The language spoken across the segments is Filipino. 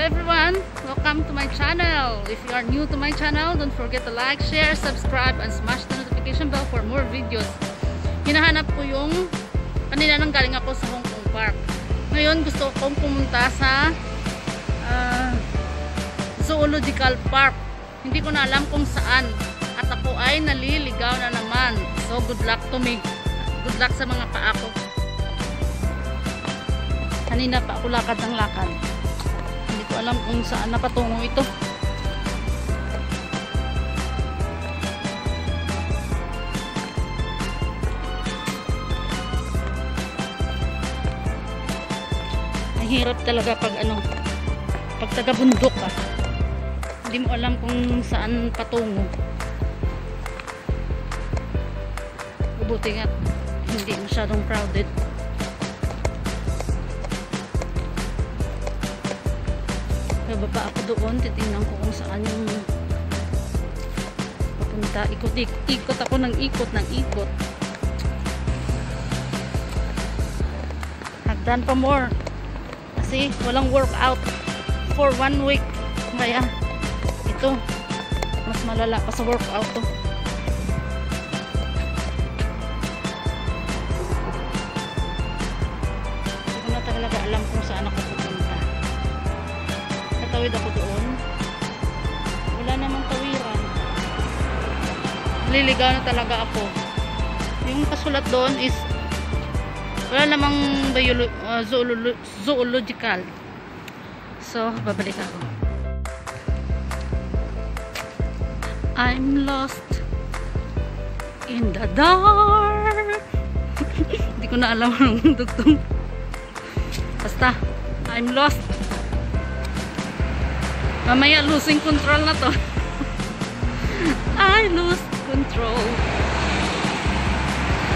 everyone! Welcome to my channel. If you are new to my channel, don't forget to like, share, subscribe, and smash the notification bell for more videos. Hinahanap ko yung kanina nang galing ako sa Hong Kong Park. Ngayon gusto kong pumunta sa Zoological Park. Hindi ko na alam kung saan. At ako ay naliligaw na naman. So good luck to me. Good luck sa mga paa ko. Kanina pa ako lakad ng lakad. Hindi ko alam kung saan napatungo ito. Ang hirap talaga pag pag taga-bundok ka. Hindi mo alam kung saan patungo. Buti nga hindi masyadong crowded. Baba ako doon, titingnan ko kung saan yung papunta. Ikot ako ng ikot. Hagdan pa more. Kasi walang workout for 1 week. Kaya ito, mas malala pa sa workout to. Hindi ko na talaga alam kung saan ako pupunta. Tawid ako doon. Wala namang tawiran. Liligaw na talaga ako. Yung kasulat doon is wala namang zoological. So, babalik ako. I'm lost in the dark. Hindi ko na alam ang dugtong. Basta, I'm lost. Mamaya losing control na to. I lose control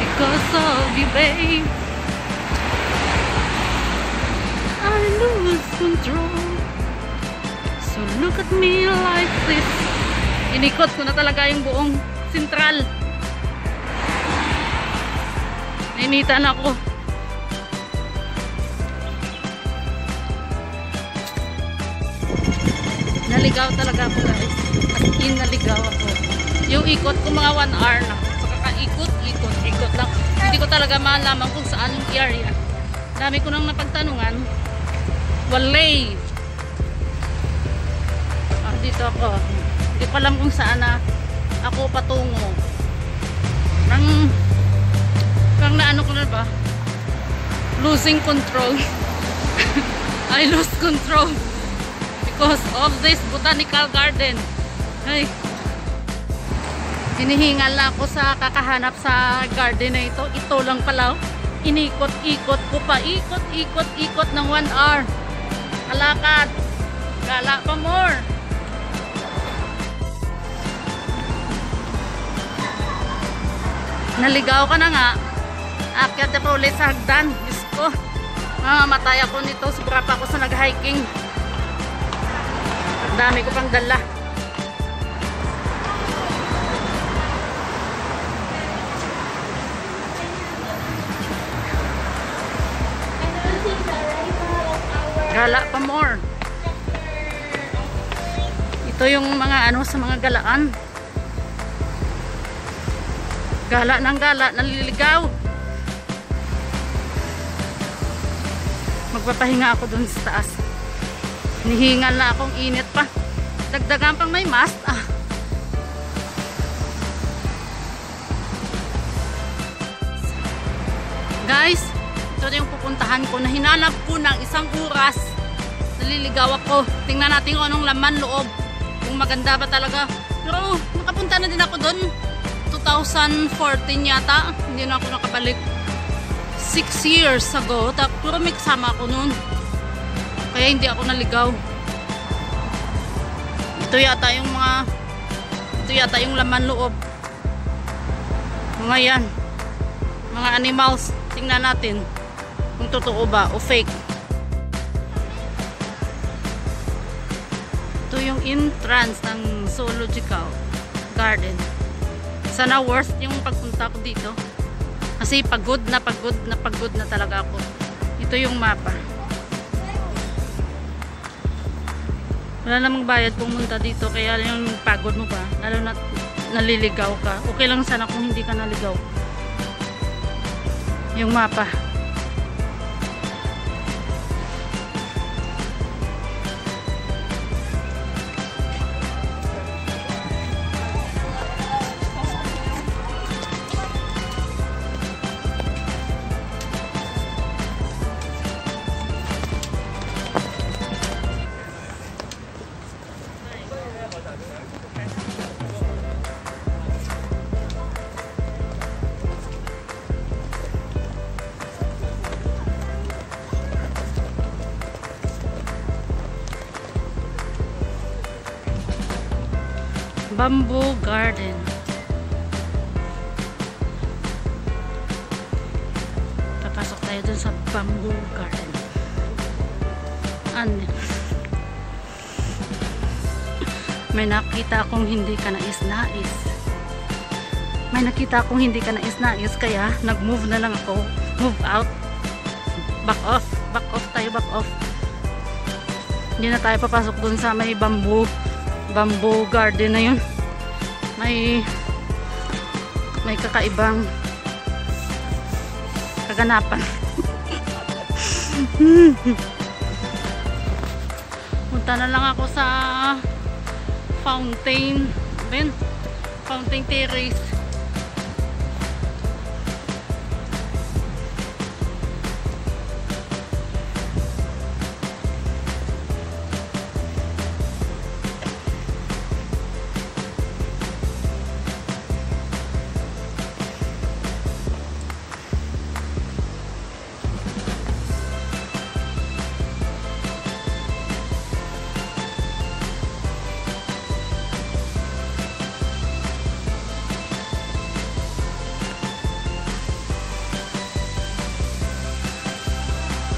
because of you, babe. I lose control. So look at me like this. Inikot ko na talaga yung buong sentral. Nainitan ako. Naligaw talaga ako, guys. As in, naligaw ako. Yung ikot ko mga 1 hour na. So, ikot lang. Hindi ko talaga malaman kung saan yung area. Dami ko nang napagtanungan. Walay. Dito ako. Hindi ko alam kung saan na ako patungo. Kang naano ko na ba? Losing control. I lost control. Because of this botanical garden. Ay. Hinihingal na ako sa kakahanap sa garden na ito. Ito lang pala. Inikot-ikot ko pa. Ikot ng 1 hour. Kalakad. Gala pa more. Naligaw ka na nga. Akyat na pa ulit sa hagdan. Diyos ko. Mamamatay ako nito. Sobra pa ako sa nag-hiking. Dami ko pang dala. Gala pa more. Ito yung mga sa mga galaan. Gala ng gala, naliligaw. Magpapahinga ako dun sa taas. Nihingal na akong init pa. Dagdagan pang may mask. Guys, ito na yung pupuntahan ko na hinanap ko ng 1 oras. Naliligaw ako. Tingnan natin kung anong laman loob. Kung maganda ba talaga. Pero nakapunta na din ako doon. 2014 yata. Hindi na ako nakabalik. 6 years ago. Pero may kasama ako noon. Kaya hindi ako naligaw. Ito yata yung laman loob. Mga yan. Mga animals. Tingnan natin kung totoo ba o fake. Ito yung entrance ng Zoological Garden. Sana worth yung pagpunta ko dito. Kasi pagod na talaga ako. Ito yung mapa. Wala namang bayad pumunta dito, kaya yung pagod mo pa, lalo na naliligaw ka. Okay lang sana kung hindi ka naligaw. Yung mapa. Bamboo Garden. Papasok tayo dun sa Bamboo Garden. Ano? May nakita akong hindi ka nais-nais. May nakita akong hindi ka nais-nais, kaya nag-move na lang ako. Move out. Back off. Back off tayo, back off. Hindi na tayo papasok dun sa may bamboo garden na yun. May kakaibang kaganapan. Punta na lang ako sa Fountain Terrace.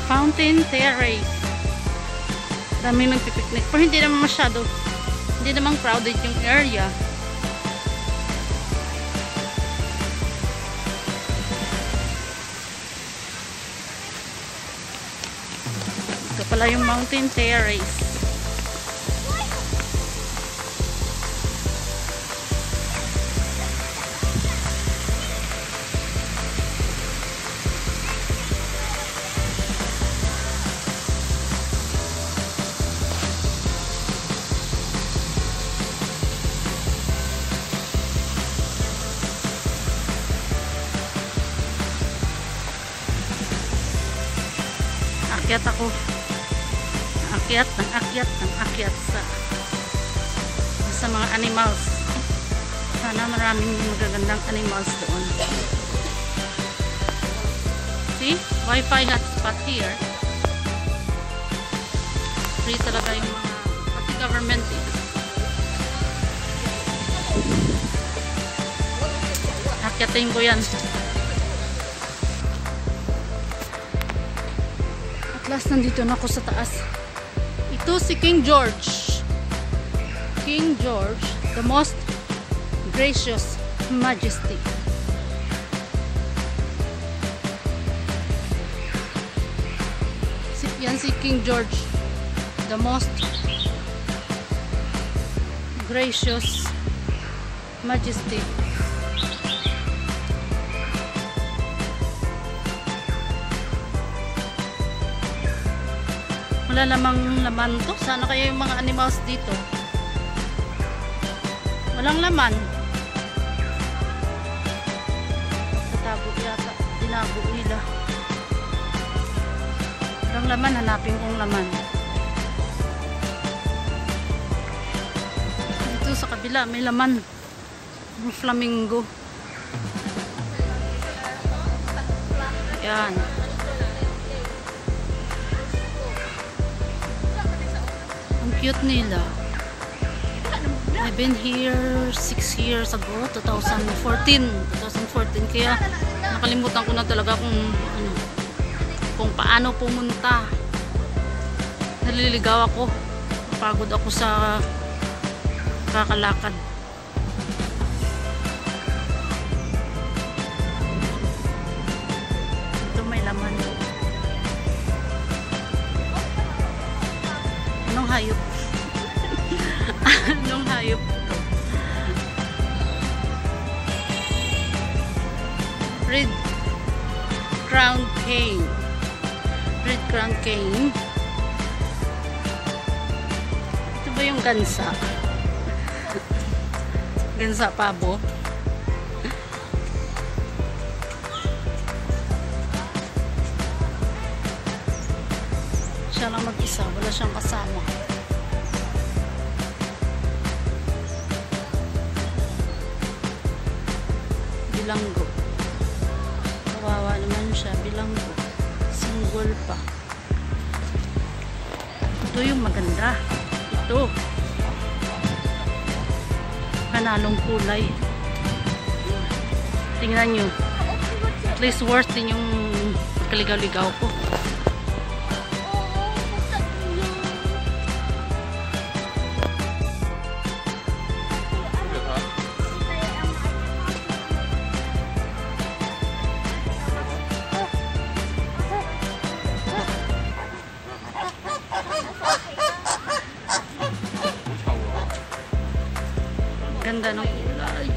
Fountain Terrace. Dami nagpipiknik. Pero hindi naman masyado. Hindi naman crowded yung area. Ito pala yung Mountain Terrace. Akyat ako. Akyat sa mga animals. Sana maraming magagandang animals doon. See? Wi-Fi hotspot here. Free talaga yung mga pati government eh. Akyatin ko yan. Last, nandito na ako sa taas. Ito si King George. King George, the most gracious majesty. Yan si King George, the most gracious majesty. Wala namang laman to. Sana kaya yung mga animals dito. Walang laman. Tatago yata. Tinago nila. Walang laman. Hanapin kong laman. Dito sa kabila may laman. Yung flamingo. Yan. Cute nila. I've been here 6 years ago, 2014 kaya nakalimutan ko na talaga kung paano pumunta. Naliligaw ako, napagod ako sa kakalakad. Ito may laman. Anong hayop? Hayop to. Red Crown Cane. Red Crown Cane. Ito ba yung gansa? Gansa pabo. Siya lang mag-isa, wala siyang kasama. Bilanggo. Kawawa naman siya, bilanggo. Single pa. Ito yung maganda. Ito. Panalong kulay. Tingnan nyo. At least worth din yung kaligaw-ligaw ko. Ganda ng kulay.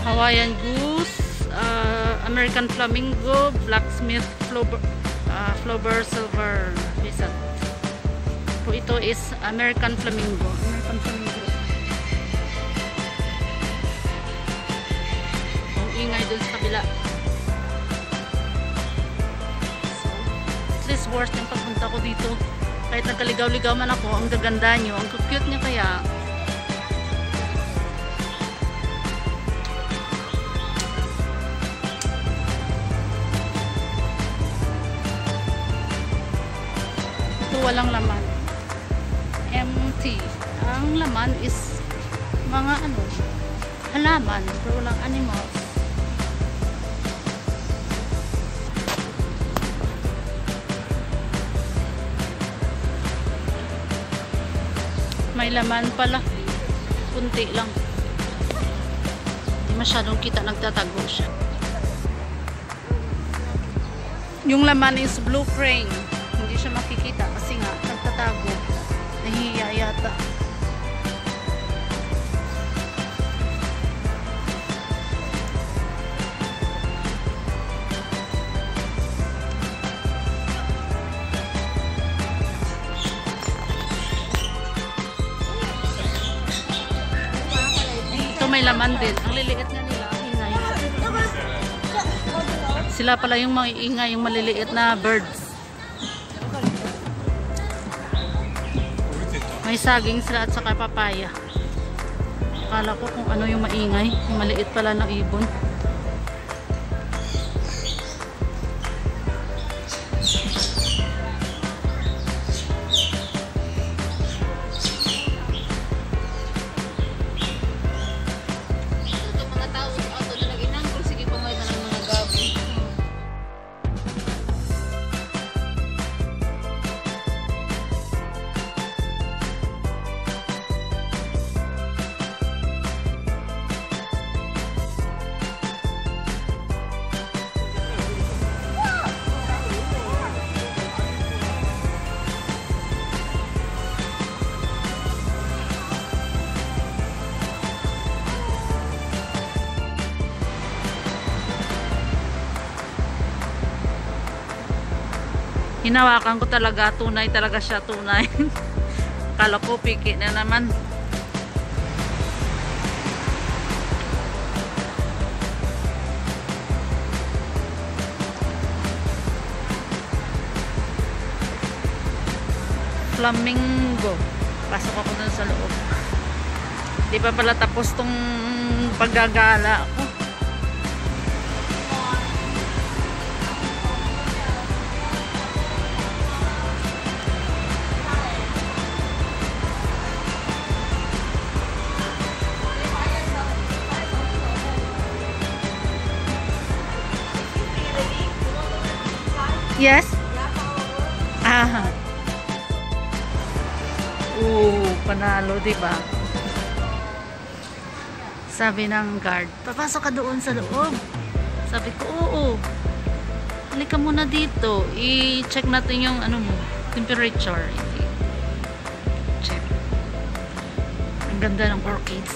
Hawaiian goose, American flamingo, blacksmith flower silver bisat. So ito is American flamingo. American flamingo. Ingay dun sa kabila. So, at least worth yung pagpunta ko dito. Kahit nagkaligaw-ligaw man ako, ang gaganda nyo. Ang cute niya kaya. Ito walang laman. Empty. Ang laman is mga halaman. Pero walang animals. May laman pala. Kunti lang. Hindi masyadong kita, nagtatago siya. Yung laman is blue crane. Hindi siya makikita kasi nga nagtatago. Nahihiya yata. May laman din. Ang liliit na nila, ingay. Sila pala yung mga ingay, yung maliliit na birds. May saging sila at saka papaya. Akala ko kung ano yung maingay. Yung maliit pala na ibon. Hinawakan ko talaga, tunay talaga siya, tunay. Akala ko piki na naman. Flamingo. Pasok ako dun sa loob. Di pa pala tapos tong paggagala ko. Yes? Ah. Panalo, 'di ba? Sabi ng guard, papasok ka doon sa loob. Sabi ko, oo. Halika muna dito. I-check natin yung ano mo, temperature. Check. Ang ganda ng orchids.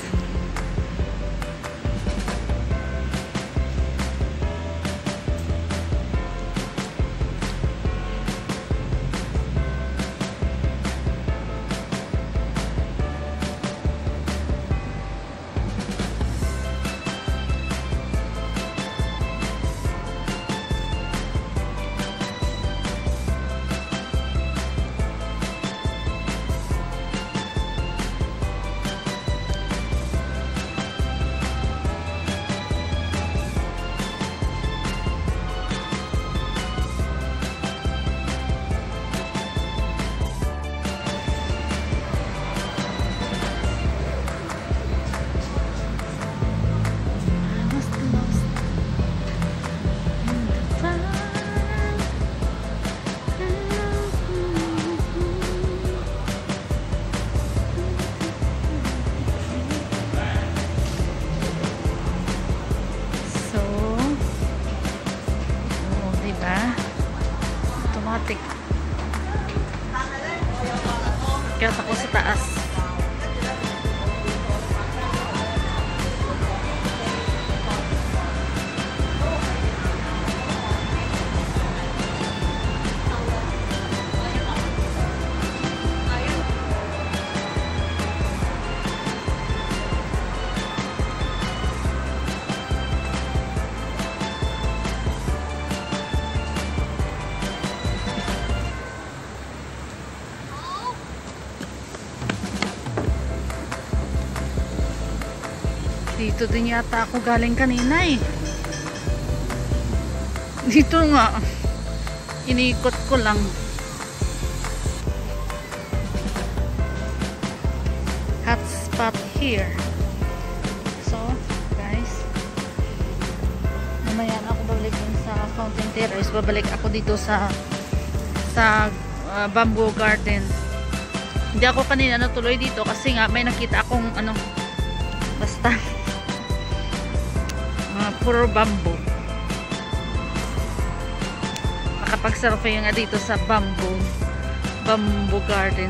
Automatic. Kaya ako sa taas. Dito din yata ako galing kanina eh. Dito nga. Iniikot ko lang. Hot spot here. So, guys. Mamaya na ako babalik sa Fountain Terrace. Babalik ako dito sa Bamboo Garden. Hindi ako kanina natuloy dito kasi nga may nakita akong ano, basta puro bamboo. Makapag-surfing nga dito sa Bamboo Garden.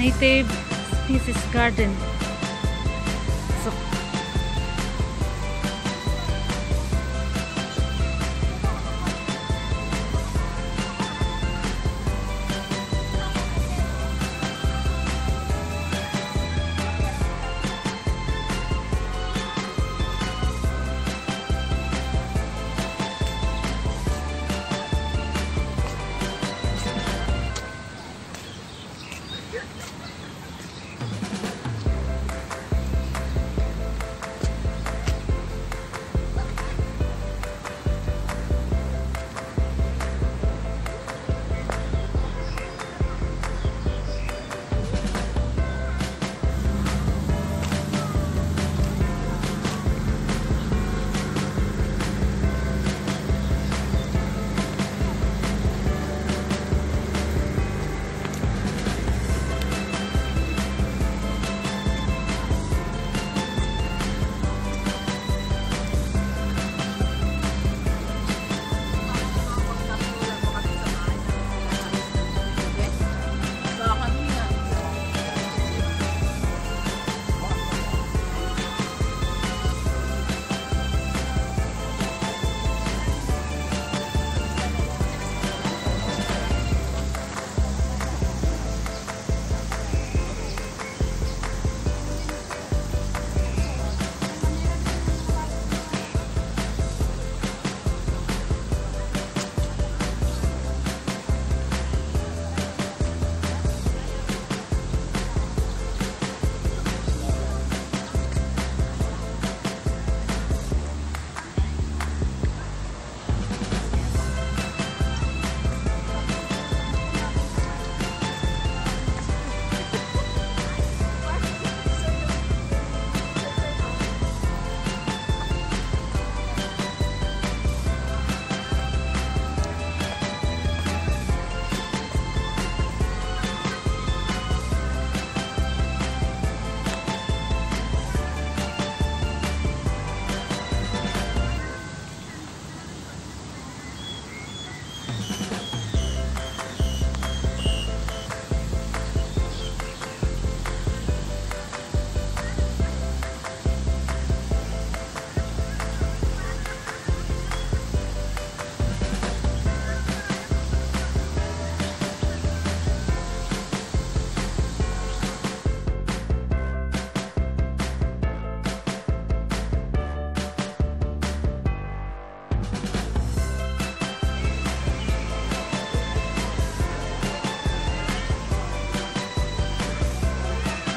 Native Species Garden. So,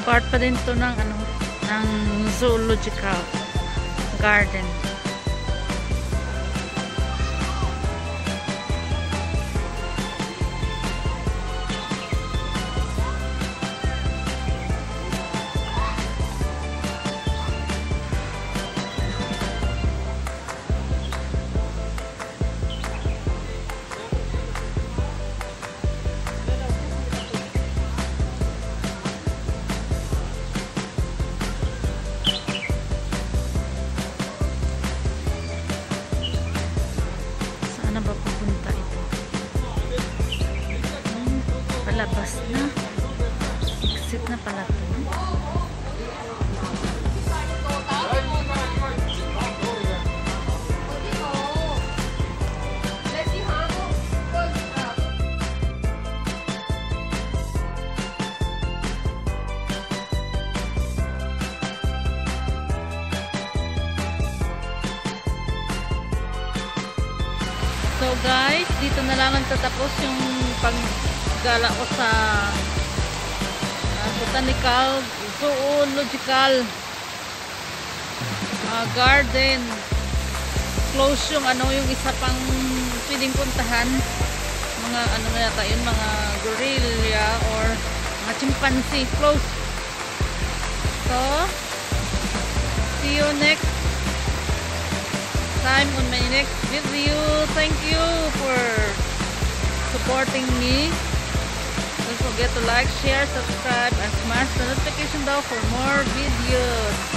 Part pa din to ng ano, ng zoological garden. Saan ba pupunta ito? Palabas na. Exit na pala ito. So guys, dito na lang nagtatapos yung paggala ko sa botanical, zoological garden. Close yung ano, yung isa pang pwedeng puntahan. Mga ano na yata yun, mga gorilla or mga chimpanzee. Close. So, see you next time on my next video. Thank you for supporting me. Don't forget to like, share, subscribe, and smash the notification bell for more videos.